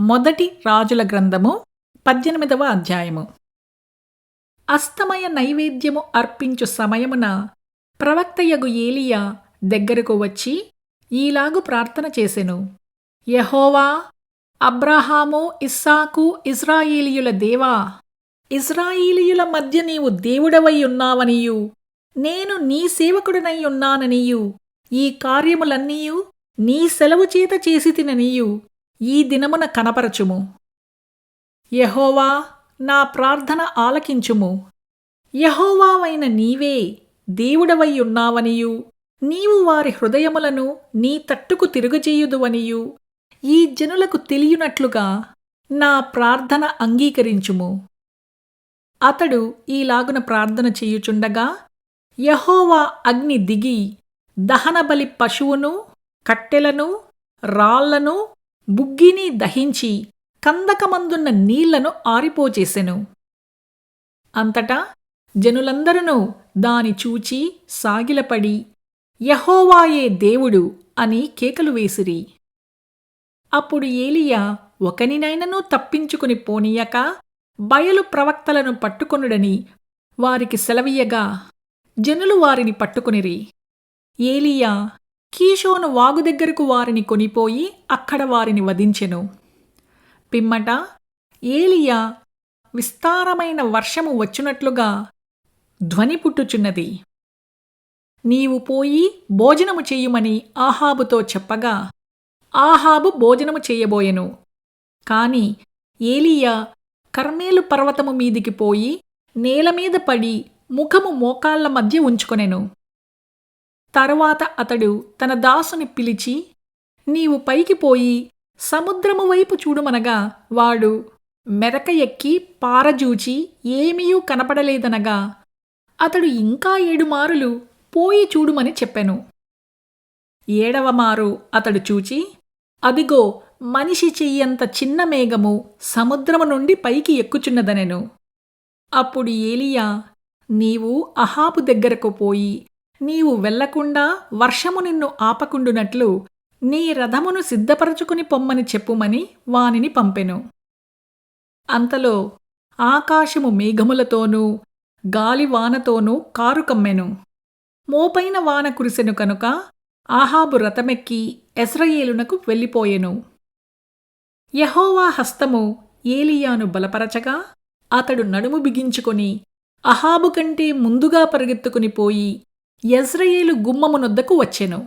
మొదటి రాజుల గ్రంథము 18వ అధ్యాయము. అస్తమయ నైవేద్యము అర్పించు సమయమున ప్రవక్తయగు ఏలియా దగ్గరకు వచ్చి ఈలాగు ప్రార్థన చేసెను. యెహోవా, అబ్రాహాము, ఇస్సాకు, ఇశ్రాయేలీయుల దేవా, ఇశ్రాయేలీయుల మధ్య నీవు దేవుడవై ఉన్నావనియు నేను నీ సేవకుడనై ఉన్నాననియు ఈ కార్యములన్నీయు నీ సెలవు చేత చేసితిననియు ఈ దినమున కనపరచుము. యెహోవా, నా ప్రార్థన ఆలకించుము. యెహోవావైన నీవే దేవుడవై ఉన్నావనియు నీవు వారి హృదయములను నీ తట్టుకు తిరుగజేయుదువనియు ఈ జనులకు తెలియనట్లుగా నా ప్రార్థన అంగీకరించుము. అతడు ఈలాగున ప్రార్థన చేయుచుండగా యెహోవా అగ్ని దిగి దహనబలి పశువును, కట్టెలను, రాళ్లను, బుగ్గిని దహించి కందకమందున్న నీళ్లను ఆరిపోచేసెను. అంతటా జనులందరూ దాని చూచి సాగిలపడి యెహోవాయే దేవుడు అని కేకలు వేసిరి. అప్పుడు ఏలియా ఒకనినైనను తప్పించుకుని పోనీయక బయలు ప్రవక్తలను పట్టుకొనుడని వారికి సెలవీయగా జనులు వారిని పట్టుకొనిరి. ఏలియా కీషోను వాగు దగ్గరకు వారిని కొనిపోయి అక్కడ వారిని వధించెను. పిమ్మట ఏలియా విస్తారమైన వర్షము వచ్చునట్లుగా ధ్వని పుట్టుచున్నది. నీవు పోయి భోజనము చెయ్యుమని ఆహాబుతో చెప్పగా ఆహాబు భోజనము చెయ్యబోయెను. కాని ఏలియా కర్మేలు పర్వతము మీదికి పోయి నేలమీద పడి ముఖము మోకాళ్ల మధ్య ఉంచుకొనెను. తరువాత అతడు తన దాసుని పిలిచి, నీవు పైకి పోయి సముద్రము వైపు చూడుమనగా వాడు మెరక ఎక్కి పారజూచి ఏమీయూ కనపడలేదనగా అతడు ఇంకా 7 మారులు పోయి చూడుమని చెప్పెను. 7వ మారు అతడు చూచి, అదిగో మనిషి చెయ్యంత చిన్న మేఘము సముద్రము నుండి పైకి ఎక్కుచున్నదనెను. అప్పుడు ఏలియా, నీవు అహాబు దగ్గరకు పోయి నీవు వెళ్లకుండా వర్షము నిన్ను ఆపకుండునట్లు నీ రథమును సిద్ధపరచుకుని పొమ్మని చెప్పుమని వానిని పంపెను. అంతలో ఆకాశము మేఘములతోనూ గాలివానతోనూ కారు కమ్మెను. మోపైన వాన కురిసెను కనుక ఆహాబు రథమెక్కి యెజ్రెయేలునకు వెళ్ళిపోయెను. యెహోవా హస్తము ఏలియాను బలపరచగా అతడు నడుము బిగించుకొని అహాబు కంటే ముందుగా పరుగెత్తుకుని పోయి యెజ్రెయేలు గుమ్మమునొద్దకు వచ్చెను.